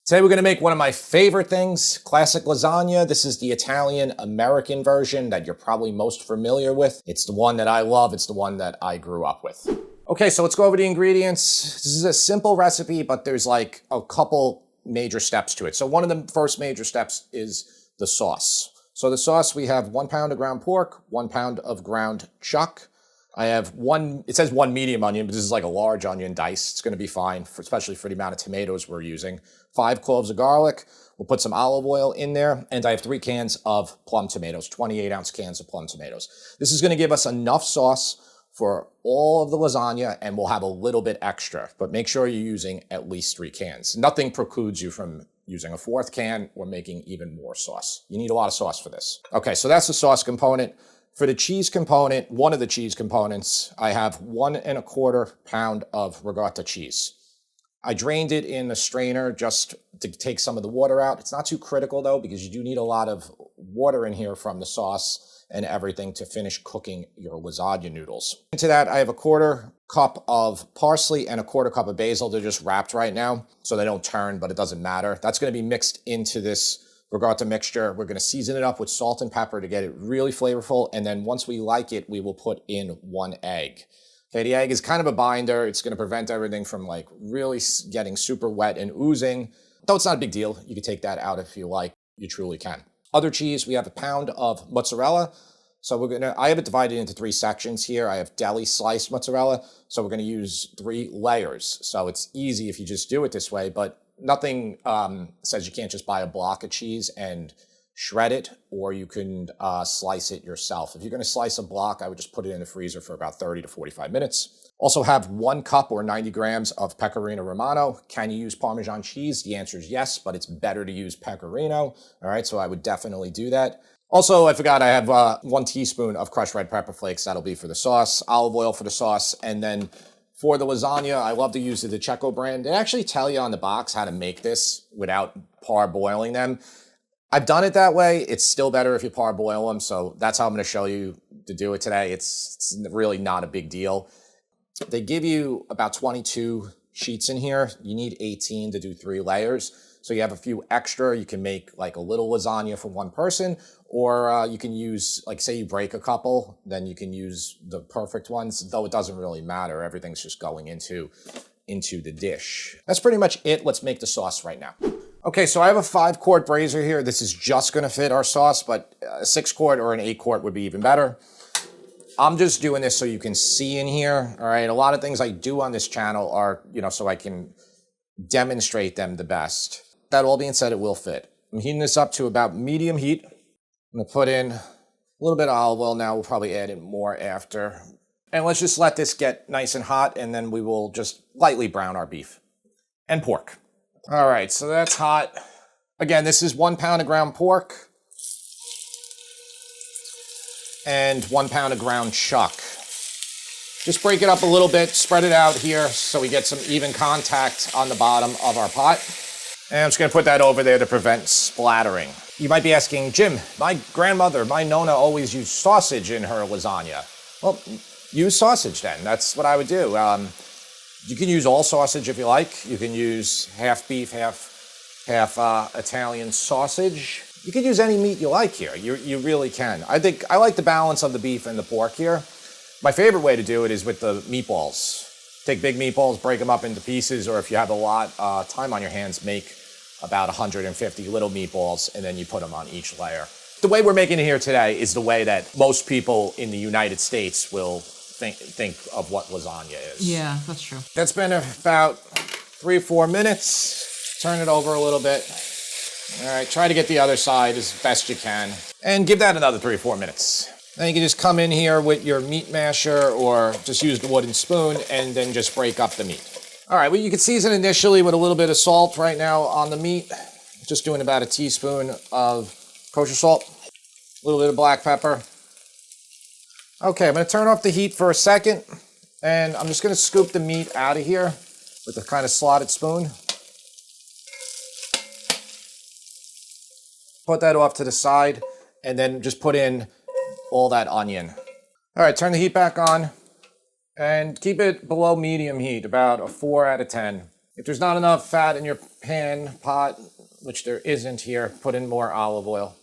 Today we're going to make one of my favorite things, classic lasagna. This is the Italian-American version that you're probably most familiar with. It's the one that I love. It's the one that I grew up with. Okay, so let's go over the ingredients. This is a simple recipe, but there's like a couple major steps to it. So one of the first major steps is the sauce. So the sauce, we have 1 pound of ground pork, 1 pound of ground chuck. I have it says one medium onion, but this is like a large onion diced. It's going to be fine, especially for the amount of tomatoes we're using. 5 cloves of garlic. We'll put some olive oil in there. And I have 3 cans of plum tomatoes, 28-ounce cans of plum tomatoes. This is going to give us enough sauce for all of the lasagna, and we'll have a little bit extra. But make sure you're using at least 3 cans. Nothing precludes you from using a 4th can or making even more sauce. You need a lot of sauce for this. Okay, so that's the sauce component. For the cheese component, one of the cheese components, I have 1 1/4 pound of ricotta cheese. I drained it in a strainer just to take some of the water out. It's not too critical though, because you do need a lot of water in here from the sauce and everything to finish cooking your lasagna noodles. Into that, I have a 1/4 cup of parsley and a 1/4 cup of basil. They're just wrapped right now, so they don't turn, but it doesn't matter. That's going to be mixed into this ricotta mixture. We're going to season it up with salt and pepper to get it really flavorful. And then once we like it, we will put in 1 egg. Okay, the egg is kind of a binder. It's going to prevent everything from like really getting super wet and oozing. Though it's not a big deal. You can take that out if you like. You truly can. Other cheese, we have 1 pound of mozzarella. So I have it divided into 3 sections here. I have deli sliced mozzarella. So we're going to use 3 layers. So it's easy if you just do it this way, but nothing says you can't just buy a block of cheese and shred it, or you can slice it yourself. If you're going to slice a block, I would just put it in the freezer for about 30 to 45 minutes. Also have 1 cup or 90 grams of Pecorino Romano. Can you use Parmesan cheese? The answer is yes, but it's better to use Pecorino. All right, so I would definitely do that. Also, I forgot I have 1 teaspoon of crushed red pepper flakes. That'll be for the sauce, olive oil for the sauce, and then for the lasagna, I love to use the Checo brand. They actually tell you on the box how to make this without parboiling them. I've done it that way. It's still better if you parboil them, so that's how I'm going to show you to do it today. It's really not a big deal. They give you about 22 sheets in here. You need 18 to do 3 layers. So you have a few extra. You can make like a little lasagna for 1 person, or you can use, like say you break a couple, then you can use the perfect ones, though it doesn't really matter. Everything's just going into the dish. That's pretty much it. Let's make the sauce right now. Okay, so I have a 5-quart brazier here. This is just gonna fit our sauce, but a 6-quart or an 8-quart would be even better. I'm just doing this so you can see in here, all right? A lot of things I do on this channel are, so I can demonstrate them the best. That all being said, it will fit. I'm heating this up to about medium heat. I'm gonna put in a little bit of olive oil now. We'll probably add in more after. And let's just let this get nice and hot, and then we will just lightly brown our beef and pork. All right, so that's hot. Again, this is 1 pound of ground pork and 1 pound of ground chuck. Just break it up a little bit, spread it out here so we get some even contact on the bottom of our pot. And I'm just gonna put that over there to prevent splattering. You might be asking, Jim, my grandmother, my Nona always used sausage in her lasagna. Well, use sausage then. That's what I would do. You can use all sausage if you like. You can use half beef, half Italian sausage. You can use any meat you like here. You really can. I like the balance of the beef and the pork here. My favorite way to do it is with the meatballs. Take big meatballs, break them up into pieces, or if you have a lot time on your hands, make about 150 little meatballs, and then you put them on each layer. The way we're making it here today is the way that most people in the United States will think of what lasagna is. Yeah, that's true. That's been about 3 or 4 minutes. Turn it over a little bit. All right, try to get the other side as best you can. And give that another 3 or 4 minutes. Then you can just come in here with your meat masher or just use the wooden spoon and then just break up the meat. All right, well, you can season initially with a little bit of salt right now on the meat. Just doing about a teaspoon of kosher salt, a little bit of black pepper. Okay, I'm gonna turn off the heat for a second, and I'm just gonna scoop the meat out of here with a kind of slotted spoon. Put that off to the side, and then just put in all that onion. All right, turn the heat back on, and keep it below medium heat, about a 4 out of 10. If there's not enough fat in your pot, which there isn't here, put in more olive oil.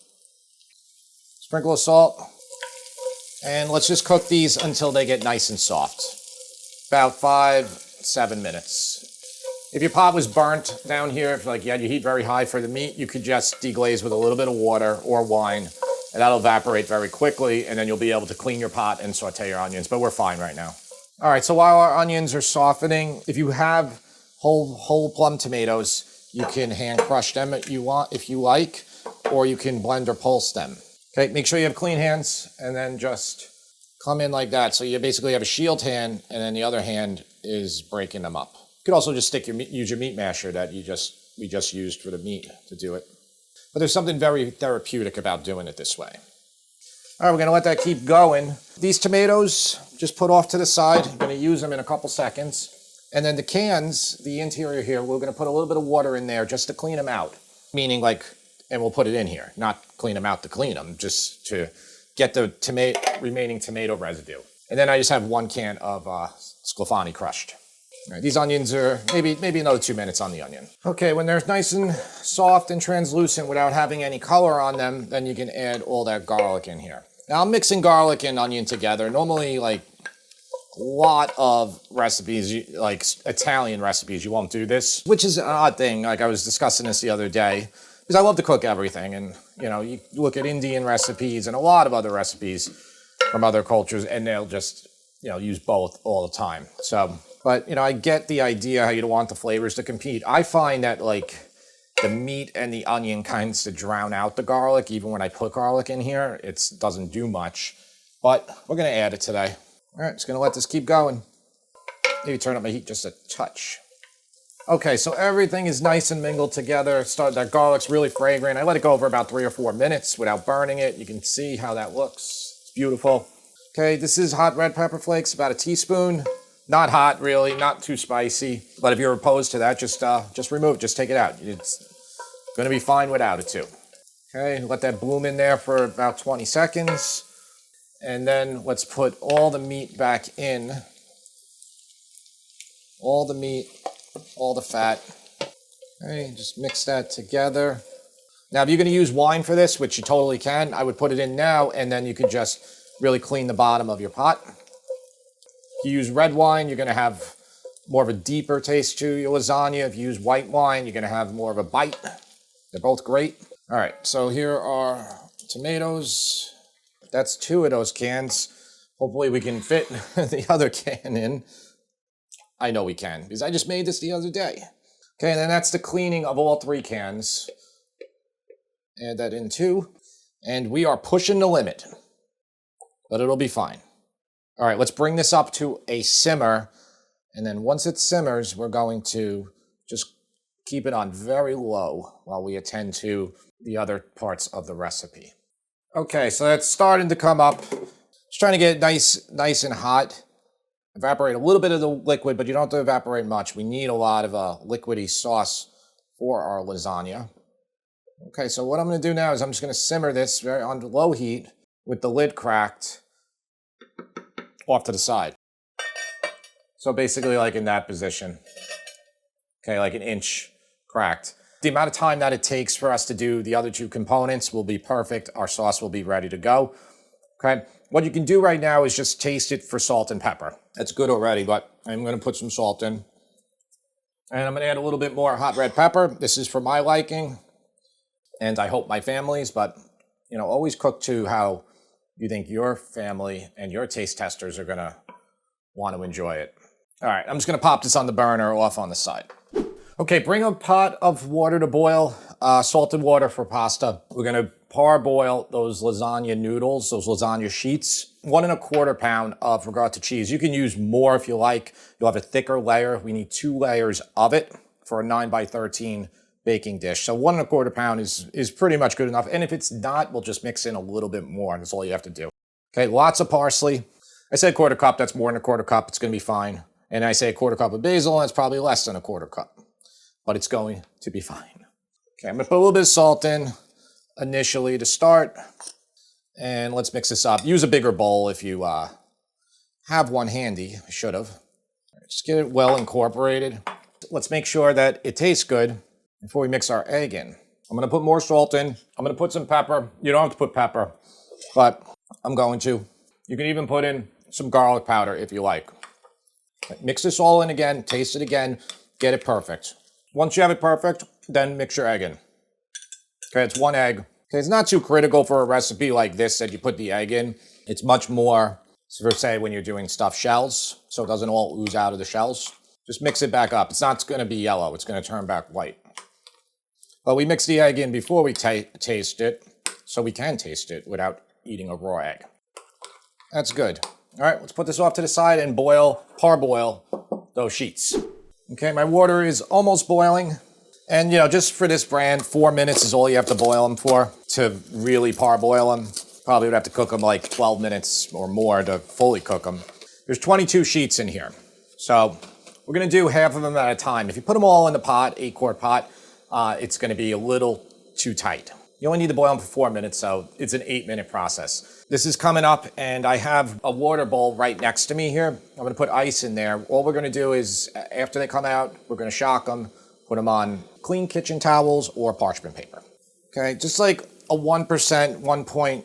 Sprinkle of salt. And let's just cook these until they get nice and soft. About 5-7 minutes. If your pot was burnt down here, if like you had your heat very high for the meat, you could just deglaze with a little bit of water or wine, and that'll evaporate very quickly, and then you'll be able to clean your pot and saute your onions, but we're fine right now. All right, so while our onions are softening, if you have whole plum tomatoes, you can hand crush them if you like, or you can blend or pulse them. Okay, make sure you have clean hands, and then just come in like that. So you basically have a shield hand, and then the other hand is breaking them up. You could also just use your meat masher that we just used for the meat to do it. But there's something very therapeutic about doing it this way. All right, we're gonna let that keep going. These tomatoes, just put off to the side. I'm gonna use them in a couple seconds. And then the cans, the interior here, we're gonna put a little bit of water in there just to clean them out. Meaning and we'll put it in here, not clean them out to clean them, just to get the remaining tomato residue. And then I just have 1 can of sclafani crushed. All right, these onions are maybe another 2 minutes on the onion. Okay, when they're nice and soft and translucent without having any color on them, then you can add all that garlic in here. Now I'm mixing garlic and onion together. Normally, like a lot of recipes, like Italian recipes, you won't do this, which is an odd thing. Like I was discussing this the other day, because I love to cook everything. And you look at Indian recipes and a lot of other recipes from other cultures, and they'll just, use both all the time. So, but, I get the idea how you don't want the flavors to compete. I find that, the meat and the onion kinds to drown out the garlic. Even when I put garlic in here, it doesn't do much. But we're going to add it today. All right, just going to let this keep going. Maybe turn up my heat just a touch. Okay, so everything is nice and mingled together. That garlic's really fragrant. I let it go over about 3 or 4 minutes without burning it. You can see how that looks. It's beautiful. Okay, this is hot red pepper flakes, about a teaspoon. Not hot, really, not too spicy. But if you're opposed to that, just remove it, just take it out. It's gonna be fine without it too. Okay, let that bloom in there for about 20 seconds. And then let's put all the meat back in. All the meat, all the fat. Okay, just mix that together. Now, if you're gonna use wine for this, which you totally can, I would put it in now, and then you could just really clean the bottom of your pot. If you use red wine, you're going to have more of a deeper taste to your lasagna. If you use white wine, you're going to have more of a bite. They're both great. All right, so here are tomatoes. That's 2 of those cans. Hopefully we can fit the other can in. I know we can, because I just made this the other day. Okay, and then that's the cleaning of all 3 cans. Add that in too. And we are pushing the limit, but it'll be fine. All right, let's bring this up to a simmer. And then once it simmers, we're going to just keep it on very low while we attend to the other parts of the recipe. Okay, so that's starting to come up. Just trying to get it nice and hot. Evaporate a little bit of the liquid, but you don't have to evaporate much. We need a lot of liquidy sauce for our lasagna. Okay, so what I'm going to do now is I'm just going to simmer this on low heat with the lid cracked off to the side. So basically like in that position. Okay, like an inch cracked. The amount of time that it takes for us to do the other 2 components will be perfect. Our sauce will be ready to go. Okay, what you can do right now is just taste it for salt and pepper. That's good already, but I'm going to put some salt in. And I'm going to add a little bit more hot red pepper. This is for my liking, and I hope my family's, but always cook to how you think your family and your taste testers are going to want to enjoy it. All right, I'm just going to pop this on the burner off on the side. Okay, bring a pot of water to boil, salted water for pasta. We're going to parboil those lasagna noodles, those lasagna sheets. 1 1/4 pound of ricotta cheese. You can use more if you like. You'll have a thicker layer. We need 2 layers of it for a 9x13 baking dish. So 1 1/4 pound is pretty much good enough. And if it's not, we'll just mix in a little bit more. That's all you have to do. Okay, lots of parsley. I said 1/4 cup, that's more than a 1/4 cup. It's going to be fine. And I say a 1/4 cup of basil, that's probably less than a 1/4 cup. But it's going to be fine. Okay, I'm going to put a little bit of salt in initially to start. And let's mix this up. Use a bigger bowl if you have one handy. I should have. Just get it well incorporated. Let's make sure that it tastes good before we mix our egg in. I'm gonna put more salt in. I'm gonna put some pepper. You don't have to put pepper, but I'm going to. You can even put in some garlic powder if you like. Mix this all in again, taste it again, get it perfect. Once you have it perfect, then mix your egg in. Okay, it's 1 egg. Okay, it's not too critical for a recipe like this that you put the egg in. It's much more, for say, when you're doing stuffed shells, so it doesn't all ooze out of the shells. Just mix it back up. It's not gonna be yellow, it's gonna turn back white. But we mix the egg in before we taste it, so we can taste it without eating a raw egg. That's good. All right, let's put this off to the side and parboil those sheets. Okay, my water is almost boiling. And, you know, just for this brand, 4 minutes is all you have to boil them for to really parboil them. Probably would have to cook them like 12 minutes or more to fully cook them. There's 22 sheets in here. So we're gonna do half of them at a time. If you put them all in the pot, 8-quart pot, it's gonna be a little too tight. You only need to boil them for 4 minutes, so it's an 8-minute process. This is coming up, and I have a water bowl right next to me here. I'm gonna put ice in there. All we're gonna do is, after they come out, we're gonna shock them, put them on clean kitchen towels or parchment paper. Okay, just like a 1%, 1.25%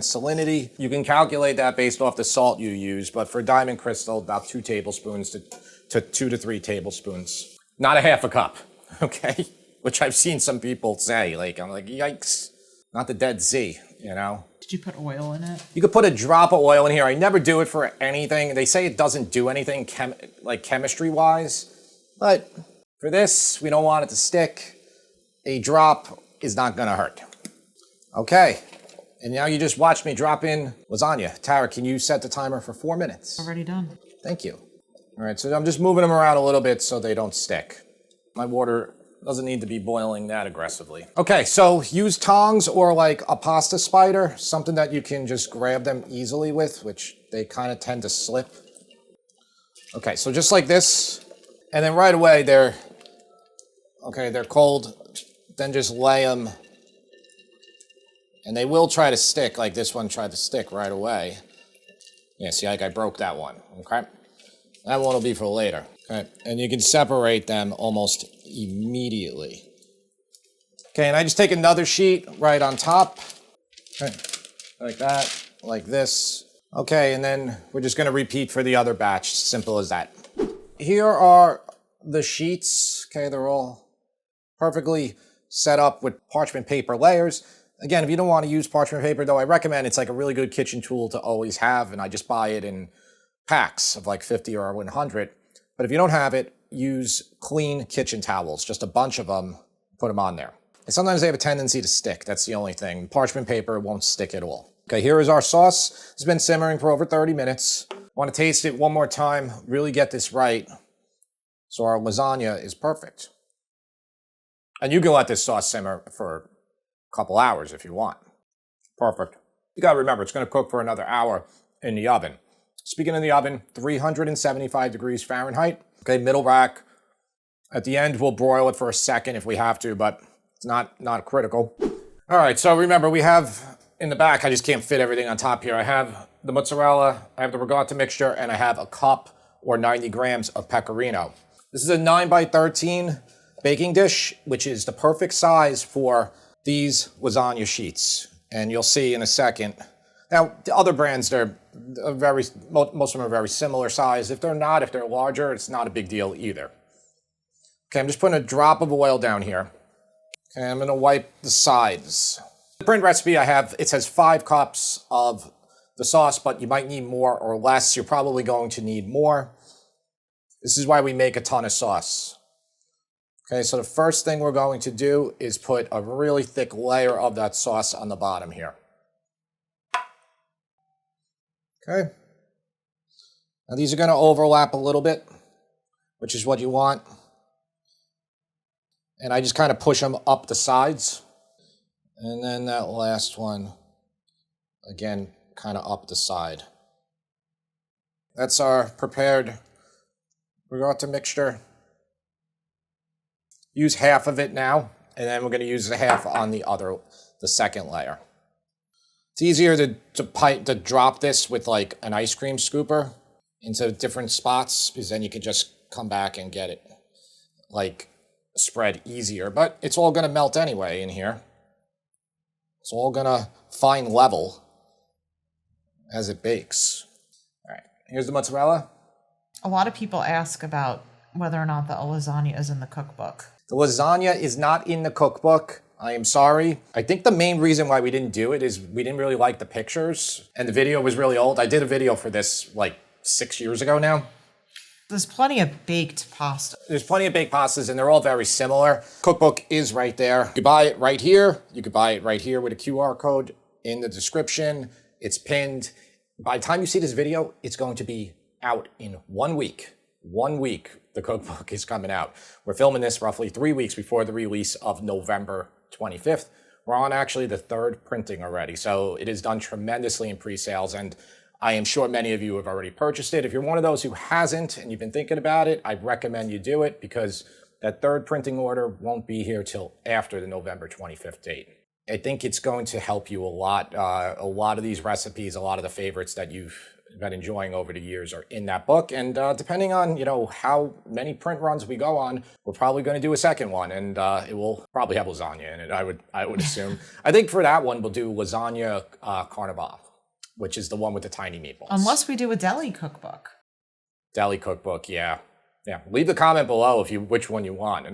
salinity. You can calculate that based off the salt you use, but for diamond crystal, about 2 tablespoons to 2 to 3 tablespoons. Not a half a cup, okay? Which I've seen some people say, like, I'm like, yikes, not the Dead Sea, you know? Did you put oil in it? You could put a drop of oil in here. I never do it for anything. They say it doesn't do anything like chemistry-wise, but for this, we don't want it to stick. A drop is not gonna hurt. Okay, and now you just watch me drop in lasagna. Tara, can you set the timer for 4 minutes? Already done. Thank you. All right, so I'm just moving them around a little bit so they don't stick. My water doesn't need to be boiling that aggressively. Okay, so use tongs or like a pasta spider, something that you can just grab them easily with, which they kind of tend to slip. Okay, so just like this, and then right away they're cold. Then just lay them, and they will try to stick, like this one tried to stick right away. Yeah, see, like I broke that one, okay? That one will be for later, okay? And you can separate them almost immediately. Okay, and I just take another sheet right on top, okay, like that, like this. Okay, and then we're just gonna repeat for the other batch, simple as that. Here are the sheets, okay, they're all perfectly set up with parchment paper layers. Again, if you don't want to use parchment paper, though, I recommend it's like a really good kitchen tool to always have, and I just buy it in packs of like 50 or 100. But if you don't have it, use clean kitchen towels, just a bunch of them, put them on there. And sometimes they have a tendency to stick, that's the only thing. Parchment paper won't stick at all. Okay, here is our sauce. It's been simmering for over 30 minutes. Want to taste it one more time, really get this right, so our lasagna is perfect. And you can let this sauce simmer for a couple hours if you want. Perfect. You gotta remember, it's gonna cook for another hour in the oven. Speaking of the oven, 375 degrees Fahrenheit. Okay, middle rack. At the end, we'll broil it for a second if we have to, but it's not critical. All right, so remember, we have in the back, I just can't fit everything on top here. I have the mozzarella, I have the ricotta mixture, and I have a cup or 90 grams of pecorino. This is a 9x13 baking dish, which is the perfect size for these lasagna sheets. And you'll see in a second. Now, the other brands, most of them are very similar size. If they're larger, it's not a big deal either. Okay, I'm just putting a drop of oil down here. Okay, I'm gonna wipe the sides. The print recipe I have, it says 5 cups of the sauce, but you might need more or less. You're probably going to need more. This is why we make a ton of sauce. Okay, so the first thing we're going to do is put a really thick layer of that sauce on the bottom here. Okay. Now these are going to overlap a little bit, which is what you want. And I just kind of push them up the sides. And then that last one, again, kind of up the side. That's our prepared ricotta mixture. Use half of it now, and then we're going to use the half on the second layer. It's easier to drop this with like an ice cream scooper into different spots, because then you can just come back and get it, like, spread easier. But it's all going to melt anyway in here. It's all going to find level as it bakes. All right, here's the mozzarella. A lot of people ask about whether or not the lasagna is in the cookbook. The lasagna is not in the cookbook. I am sorry. I think the main reason why we didn't do it is we didn't really like the pictures, and the video was really old. I did a video for this like 6 years ago now. There's plenty of baked pasta. There's plenty of baked pastas, and they're all very similar. Cookbook is right there. You could buy it right here. You could buy it right here with a QR code in the description. It's pinned. By the time you see this video, it's going to be out in 1 week. 1 week, the cookbook is coming out. We're filming this roughly 3 weeks before the release of November 25th. We're on actually the 3rd printing already, so it has done tremendously in pre-sales, and I am sure many of you have already purchased it. If you're one of those who hasn't and you've been thinking about it, I'd recommend you do it because that 3rd printing order won't be here till after the November 25th date. I think it's going to help you a lot. A lot of these recipes, a lot of the favorites that you've been enjoying over the years are in that book. And depending on, how many print runs we go on, we're probably going to do a second one. And it will probably have lasagna in it, I would assume. I think for that one, we'll do lasagna carnivore, which is the one with the tiny meatballs. Unless we do a deli cookbook. Deli cookbook, yeah. Yeah, leave the comment below which one you want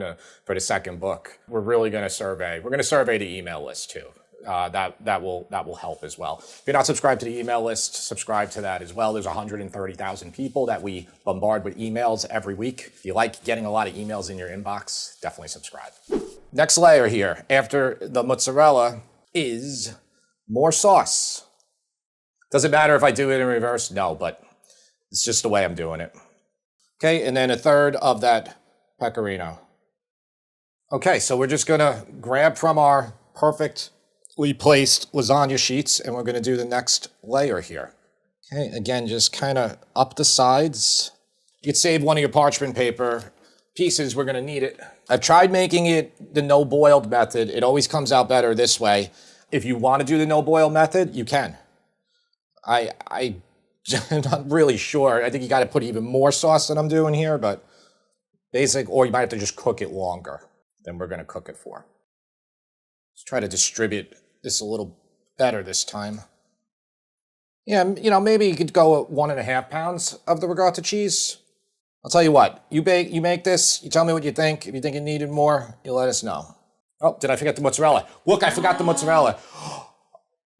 for the second book. We're really going to survey. We're going to survey the email list too. That will help as well. If you're not subscribed to the email list, subscribe to that as well. There's 130,000 people that we bombard with emails every week. If you like getting a lot of emails in your inbox, definitely subscribe. Next layer here, after the mozzarella, is more sauce. Doesn't matter if I do it in reverse, no, but it's just the way I'm doing it. Okay, and then 1/3 of that pecorino. Okay, so we're just gonna grab from our perfectly placed lasagna sheets, and we're gonna do the next layer here. Okay, again, just kind of up the sides. You could save one of your parchment paper pieces, we're gonna need it. I've tried making it the no-boiled method. It always comes out better this way. If you wanna do the no-boil method, you can. I'm not really sure. I think you got to put even more sauce than I'm doing here, but or you might have to just cook it longer than we're going to cook it for. Let's try to distribute this a little better this time. Yeah, maybe you could go at 1.5 pounds of the ricotta cheese. I'll tell you what, you make this, you tell me what you think. If you think it needed more, you let us know. Oh, did I forget the mozzarella? Look, I forgot the mozzarella.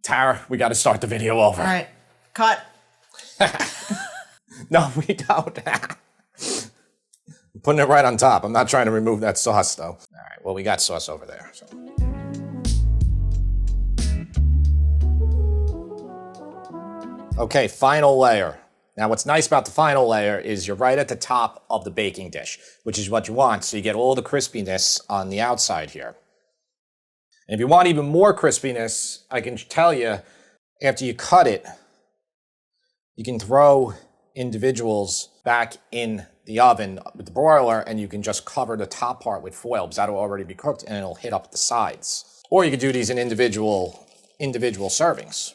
Tara, we got to start the video over. All right, cut. No, we don't. I'm putting it right on top. I'm not trying to remove that sauce, though. All right, well, we got sauce over there. So. Okay, final layer. Now, what's nice about the final layer is you're right at the top of the baking dish, which is what you want, so you get all the crispiness on the outside here. And if you want even more crispiness, I can tell you, after you cut it, you can throw individuals back in the oven with the broiler, and you can just cover the top part with foil because that'll already be cooked and it'll hit up the sides. Or you could do these in individual servings.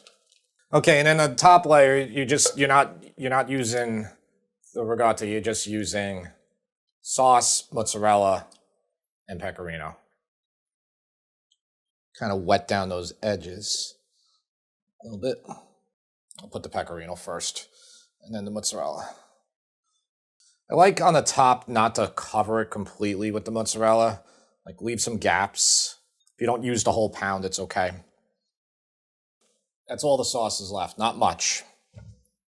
Okay, and then the top layer, you're not using the ricotta, you're just using sauce, mozzarella, and pecorino. Kind of wet down those edges a little bit. I'll put the pecorino first, and then the mozzarella. I like on the top not to cover it completely with the mozzarella. Like leave some gaps. If you don't use the whole pound, it's okay. That's all the sauce is left. Not much.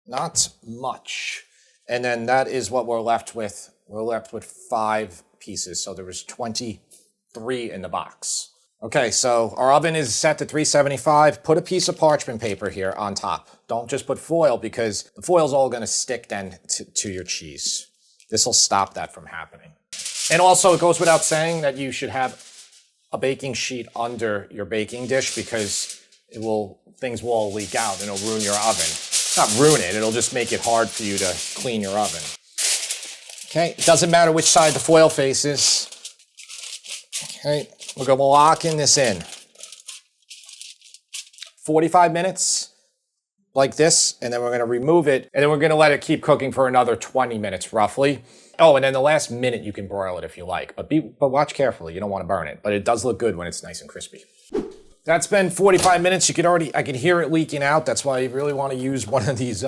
Not much. And then that is what we're left with. We're left with 5 pieces. So there was 23 in the box. Okay, so our oven is set to 375. Put a piece of parchment paper here on top. Don't just put foil because the foil's all going to stick then to your cheese. This will stop that from happening. And also, it goes without saying that you should have a baking sheet under your baking dish because things will all leak out and it'll ruin your oven. Not ruin it, it'll just make it hard for you to clean your oven. Okay, it doesn't matter which side the foil faces. Okay, we're going to lock in this in. 45 minutes, like this, and then we're gonna remove it, and then we're gonna let it keep cooking for another 20 minutes roughly. Oh, and then the last minute you can broil it if you like, but watch carefully. You don't want to burn it, but it does look good when it's nice and crispy. That's been 45 minutes. I can hear it leaking out. That's why you really want to use one of these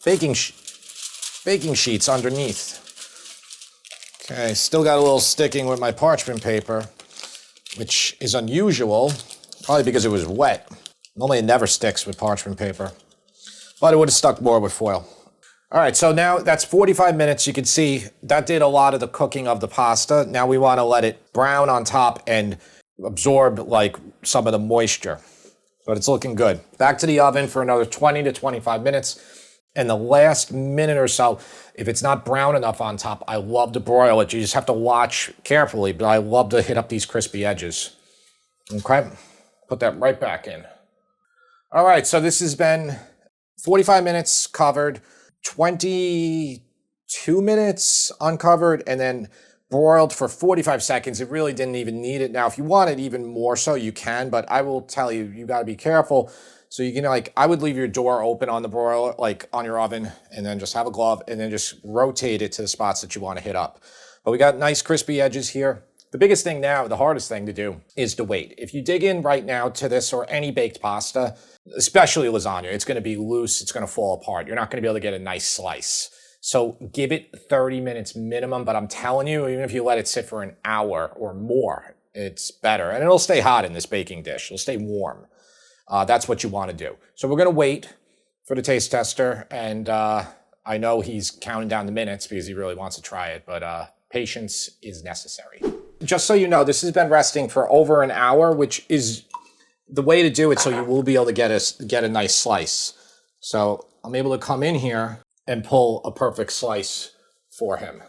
baking sheets underneath. Okay, still got a little sticking with my parchment paper, which is unusual, probably because it was wet. Normally it never sticks with parchment paper, but it would have stuck more with foil. All right, so now that's 45 minutes. You can see that did a lot of the cooking of the pasta. Now we want to let it brown on top and absorb like some of the moisture, but it's looking good. Back to the oven for another 20 to 25 minutes. And the last minute or so, if it's not brown enough on top, I love to broil it. You just have to watch carefully, but I love to hit up these crispy edges. Okay, put that right back in. All right, so this has been 45 minutes covered, 22 minutes uncovered, and then broiled for 45 seconds. It really didn't even need it. Now, if you want it even more so, you can, but I will tell you, you gotta be careful. So you can I would leave your door open on the broiler, like on your oven, and then just have a glove and then just rotate it to the spots that you want to hit up. But we got nice crispy edges here. The biggest thing now, the hardest thing to do is to wait. If you dig in right now to this or any baked pasta, especially lasagna, it's going to be loose, it's going to fall apart. You're not going to be able to get a nice slice. So give it 30 minutes minimum, but I'm telling you, even if you let it sit for an hour or more, it's better. And it'll stay hot in this baking dish. It'll stay warm. That's what you want to do. So we're going to wait for the taste tester, and I know he's counting down the minutes because he really wants to try it, but patience is necessary. Just so you know, this has been resting for over an hour, which is the way to do it so you will be able to get a nice slice. So I'm able to come in here and pull a perfect slice for him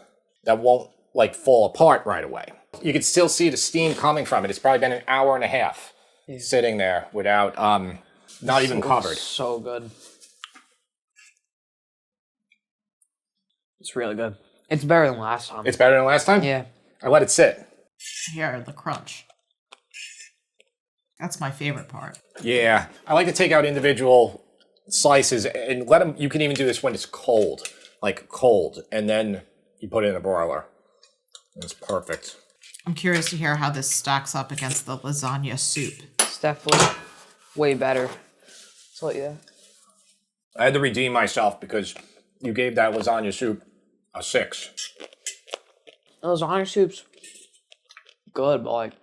that won't fall apart right away. You can still see the steam coming from it. It's probably been an hour and a half sitting there without, not even covered. So good. It's really good. It's better than last time. It's better than last time? Yeah. I let it sit. Here, the crunch. That's my favorite part. Yeah. I like to take out individual slices and let them, you can even do this when it's cold, and then you put it in a broiler. It's perfect. I'm curious to hear how this stacks up against the lasagna soup. It's definitely way better. So yeah. I had to redeem myself because you gave that lasagna soup a 6. Lasagna soup's good, but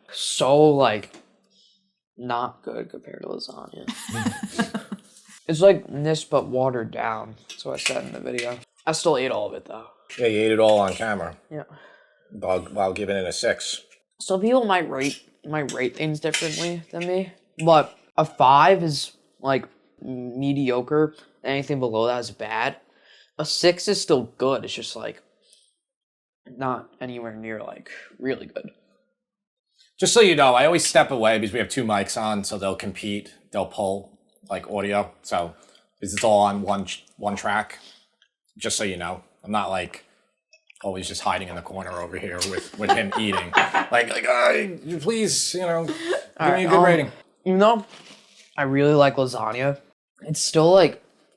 not good compared to lasagna. It's like this, but watered down. That's what I said in the video. I still ate all of it though. Yeah, you ate it all on camera. Yeah. While giving it a 6. Some people might rate things differently than me, but a 5 is mediocre. Anything below that is bad. A 6 is still good. It's just not anywhere near really good. Just so you know, I always step away because we have 2 mics on, so they'll compete. They'll pull audio. So this is all on one track. Just so you know, I'm not always just hiding in the corner over here with him eating. Please, give me a good rating. Even though I really like lasagna, it's still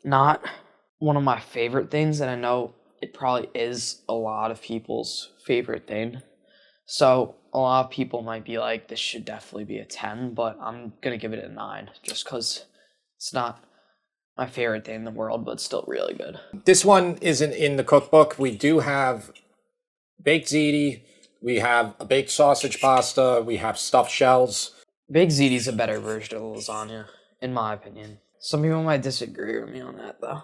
not one of my favorite things, and I know it probably is a lot of people's favorite thing. So a lot of people might be like, this should definitely be a 10, but I'm going to give it a 9 just because it's not my favorite thing in the world, but it's still really good. This one isn't in the cookbook. We do have baked ziti. We have a baked sausage pasta. We have stuffed shells. Baked ziti's a better version of lasagna, in my opinion. Some people might disagree with me on that, though.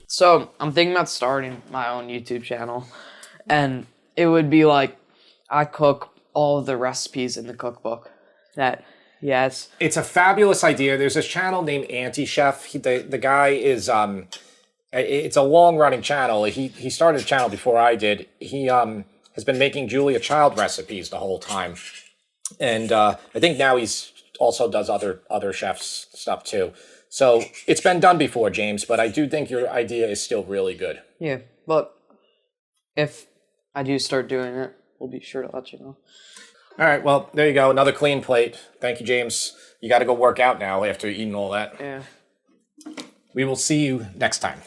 So I'm thinking about starting my own YouTube channel, and it would be I cook all of the recipes in the cookbook. It's a fabulous idea. There's this channel named Anti-Chef. The guy is it's a long running channel. He started a channel before I did. He has been making Julia Child recipes the whole time, and I think now he's also does other chefs stuff too. So it's been done before, James, but I do think your idea is still really good. Yeah, but if I do start doing it, we'll be sure to let you know. All right, well, there you go. Another clean plate. Thank you, James. You got to go work out now after eating all that. Yeah. We will see you next time.